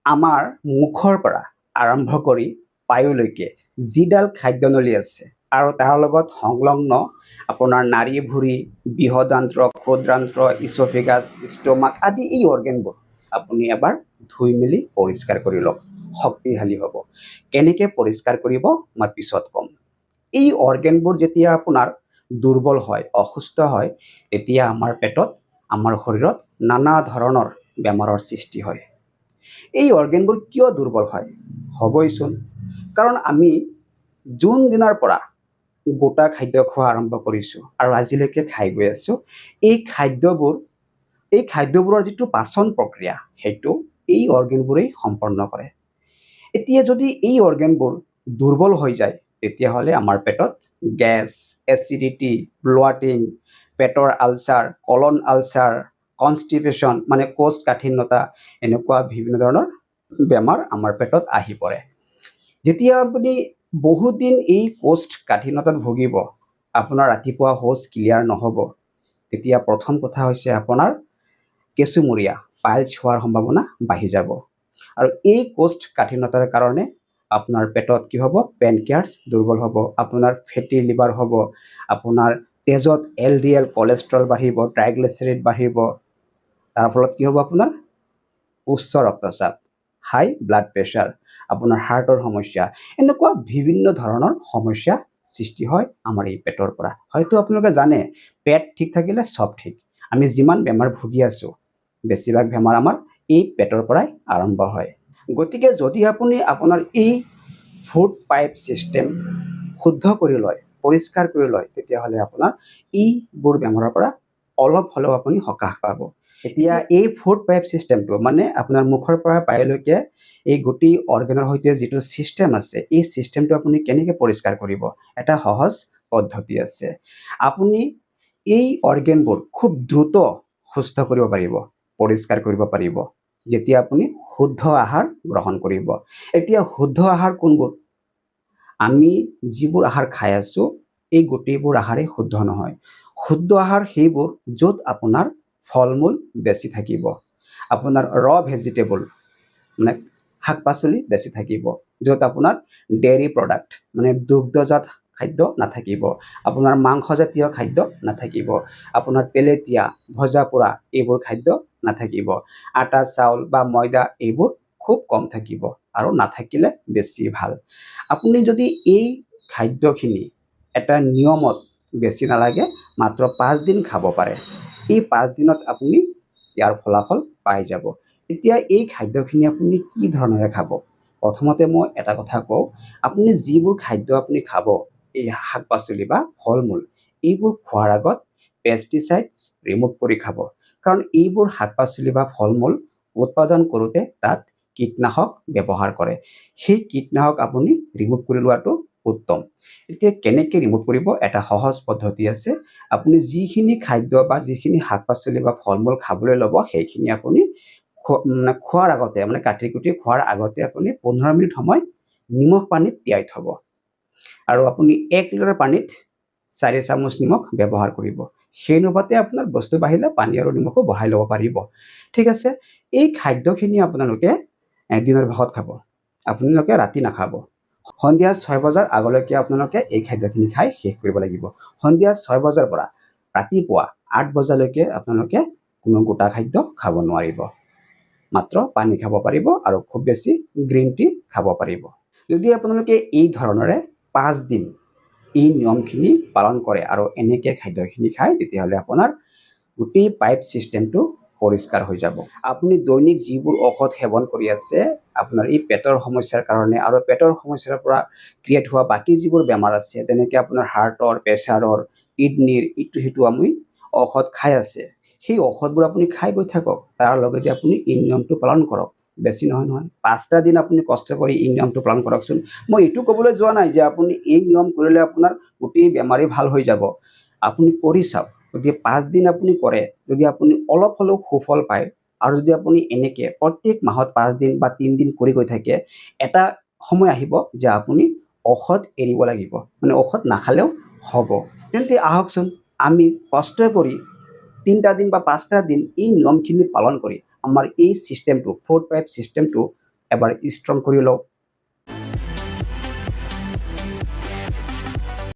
আমাৰ মুখৰ পৰা আৰম্ভ কৰি পায়লৈকে যিডাল খাদ্যনলী আছে আৰু তাৰ লগত সংলগ্ন আপোনাৰ নাড়ী ভুঁড়ি, বৃহদান্ত্ৰ, ক্ষুদ্ৰান্ত্ৰ, ইছ'ফেগাছ, ষ্টমাক আদি এই অৰ্গেনবোৰ আপুনি এবাৰ ধুই মেলি পৰিষ্কাৰ কৰি লওক, শক্তিশালী হ'ব। কেনেকৈ পৰিষ্কাৰ কৰিব মই পিছত ক'ম। এই অৰ্গেনবোৰ যেতিয়া আপোনাৰ দুৰ্বল হয়, অসুস্থ হয়, তেতিয়া আমাৰ পেটত, আমাৰ শৰীৰত নানা ধৰণৰ বেমাৰৰ সৃষ্টি হয়। এই অৰ্গেনবোৰ কিয় দুৰ্বল হয়? হ'বইচোন, কাৰণ আমি যোন দিনাৰ পৰা গোটা খাদ্য খোৱা আৰম্ভ কৰিছোঁ আৰু আজিলৈকে খাই গৈ আছোঁ, এই খাদ্যবোৰৰ যিটো পাচন প্ৰক্ৰিয়া সেইটো এই অৰ্গেনবোৰেই সম্পন্ন কৰে। এতিয়া যদি এই অৰ্গেনবোৰ দুৰ্বল হৈ যায়, তেতিয়াহ'লে আমাৰ পেটত গেছ, এচিডিটি, ব্লটিং, পেটৰ আলচাৰ, কলন আলচাৰ, কনষ্টিপেশ্যন মানে কোষ্ঠকাঠিন্যতা, এনেকুৱা বিভিন্ন ধৰণৰ বেমাৰ আমাৰ পেটত আহি পৰে। যেতিয়া আপুনি বহুত দিন এই কোষ্ঠকাঠিন্যতাত ভুগিব, আপোনাৰ ৰাতিপুৱা শৌচ ক্লিয়াৰ নহ'ব, তেতিয়া প্ৰথম কথা হৈছে আপোনাৰ কেঁচুমূৰীয়া পাইলছ হোৱাৰ সম্ভাৱনা বাঢ়ি যাব। আৰু এই কোষ্ঠকাঠিন্যতাৰ কাৰণে আপোনাৰ পেটত কি হ'ব? পেনক্ৰিয়াছ দুৰ্বল হ'ব, আপোনাৰ ফেটি লিভাৰ হ'ব, আপোনাৰ তেজত LDL কলেষ্ট্ৰল বাঢ়িব, ট্ৰাইগ্লিচাৰাইড বাঢ়িব। তাৰ ফলত কি হ'ব? আপোনাৰ উচ্চ ৰক্তচাপ, হাই ব্লাড প্ৰেছাৰ, আপোনাৰ হাৰ্টৰ সমস্যা, এনেকুৱা বিভিন্ন ধৰণৰ সমস্যা সৃষ্টি হয় আমাৰ এই পেটৰ পৰা। হয়তো আপোনালোকে জানে, পেট ঠিক থাকিলে চব ঠিক। আমি যিমান বেমাৰ ভুগি আছোঁ, বেছিভাগ বেমাৰ আমাৰ এই পেটৰ পৰাই আৰম্ভ হয়। গতিকে যদি আপুনি আপোনাৰ এই ফুড পাইপ ছিষ্টেম শুদ্ধ কৰি লয়, পৰিষ্কাৰ কৰি লয়, তেতিয়াহ'লে আপোনাৰ এইবোৰ বেমাৰৰ পৰা অলপ হ'লেও আপুনি সকাহ পাব। এতিয়া এই ফুড পাইপ ছিষ্টেমটো মানে আপোনাৰ মুখৰ পৰা পায়লৈকে এই গোটেই অৰ্গেনৰ সৈতে যিটো ছিষ্টেম আছে, এই ছিষ্টেমটো আপুনি কেনেকৈ পৰিষ্কাৰ কৰিব? এটা সহজ পদ্ধতি আছে। আপুনি এই অৰ্গেনবোৰ খুব দ্ৰুত সুস্থ কৰিব পাৰিব, পৰিষ্কাৰ কৰিব পাৰিব, যেতিয়া আপুনি শুদ্ধ আহাৰ গ্ৰহণ কৰিব। এতিয়া শুদ্ধ আহাৰ কোনবোৰ? আমি যিবোৰ আহাৰ খাই আছোঁ, এই গোটেইবোৰ আহাৰেই শুদ্ধ নহয়। শুদ্ধ আহাৰ সেইবোৰ য'ত আপোনাৰ ফল মূল বেছি থাকিব, আপোনাৰ ভেজিটেবল মানে শাক পাচলি বেছি থাকিব, য'ত আপোনাৰ ডেইৰী প্ৰডাক্ট মানে দুগ্ধজাত খাদ্য নাথাকিব, আপোনাৰ মাংসজাতীয় খাদ্য নাথাকিব, আপোনাৰ তেলেতীয়া, ভজা পোৰা এইবোৰ খাদ্য নাথাকিব, আটা চাউল বা ময়দা এইবোৰ খুব কম থাকিব, আৰু নাথাকিলে বেছি ভাল। আপুনি যদি এই খাদ্যখিনি এটা নিয়মত, বেছি নালাগে, মাত্ৰ 5 দিন খাব পাৰে, এই 5 দিনত আপুনি ইয়াৰ ফলাফল পাই যাব। এতিয়া এই খাদ্যখিনি আপুনি কি ধৰণেৰে খাব? প্ৰথমতে মই এটা কথা কওঁ, আপুনি যিবোৰ খাদ্য আপুনি খাব, এই শাক পাচলি বা ফল মূল, এইবোৰ খোৱাৰ আগত পেষ্টিচাইডছ ৰিমুভ কৰি খাব। কাৰণ এইবোৰ শাক পাচলি বা ফল মূল উৎপাদন কৰোঁতে তাত কীটনাশক ব্যৱহাৰ কৰে। সেই কীটনাশক আপুনি ৰিমুভ কৰি লোৱাটো উত্তম। এতিয়া কেনেকৈ ৰিমুভ কৰিব? এটা সহজ পদ্ধতি আছে। আপুনি যিখিনি খাদ্য বা যিখিনি শাক পাচলি বা ফল মূল খাবলৈ ল'ব, সেইখিনি আপুনি খোৱাৰ আগতে মানে কাটি কুটি খোৱাৰ আগতে আপুনি 15 মিনিট সময় নিমখ পানীত তিয়াই থ'ব। আৰু আপুনি 1 লিটাৰ পানীত 4 চামুচ নিমখ ব্যৱহাৰ কৰিব। সেই অনুপাতে আপোনাৰ বস্তু বাঢ়িলে পানী আৰু নিমখো বঢ়াই ল'ব পাৰিব। ঠিক আছে? এই খাদ্যখিনি আপোনালোকে দিনৰ ভাগত খাব, আপোনালোকে ৰাতি নাখাব। সন্ধিয়া 6 বজাৰ আগলৈকে আপোনালোকে এই খাদ্যখিনি খাই শেষ কৰিব লাগিব। সন্ধিয়া 6 বজাৰ পৰা ৰাতিপুৱা 8 বজালৈকে আপোনালোকে কোনো গোটা খাদ্য খাব নোৱাৰিব, মাত্ৰ পানী খাব পাৰিব আৰু খুব বেছি গ্ৰীণ টি খাব পাৰিব। যদি আপোনালোকে এই ধৰণেৰে 5 দিন এই নিয়মখিনি পালন কৰে আৰু এনেকৈ খাদ্যখিনি খায়, তেতিয়াহ'লে আপোনাৰ গোটেই পাইপ ছিষ্টেমটো পৰিষ্কাৰ হৈ যাব। আপুনি দৈনিক যিবোৰ ঔষধ সেৱন কৰি আছে আপোনাৰ এই পেটৰ সমস্যাৰ কাৰণে, আৰু পেটৰ সমস্যাৰ পৰা ক্ৰিয়েট হোৱা বাকী যিবোৰ বেমাৰ আছে, যেনেকৈ আপোনাৰ হাৰ্টৰ, প্ৰেছাৰৰ, কিডনীৰ, ইটো সিটো আমি ঔষধ খাই আছে, সেই ঔষধবোৰ আপুনি খাই গৈ থাকক। তাৰ লগতে আপুনি এই নিয়মটো পালন কৰক। বেছি নহয় 5টা দিন আপুনি কষ্ট কৰি এই নিয়মটো পালন কৰকচোন। মই এইটো ক'বলৈ যোৱা নাই যে আপুনি এই নিয়ম কৰিলে আপোনাৰ গোটেই বেমাৰেই ভাল হৈ যাব। আপুনি কৰি চাওক। যদি 5 দিন আপুনি কৰে, যদি আপুনি অলপ হ'লেও সুফল পায়, আৰু যদি আপুনি এনেকৈ প্ৰত্যেক মাহত 5 দিন বা 3 দিন কৰি গৈ থাকে, এটা সময় আহিব যে আপুনি ঔষধ এৰিব লাগিব, মানে ঔষধ নাখালেও হ'ব। তেন্তে আহকচোন আমি কষ্ট কৰি 3টা দিন বা 5টা দিন এই নিয়মখিনি পালন কৰি আমাৰ এই ছিষ্টেমটো, ফুড পাইপ ছিষ্টেমটো এবাৰ ষ্ট্ৰং কৰি লওক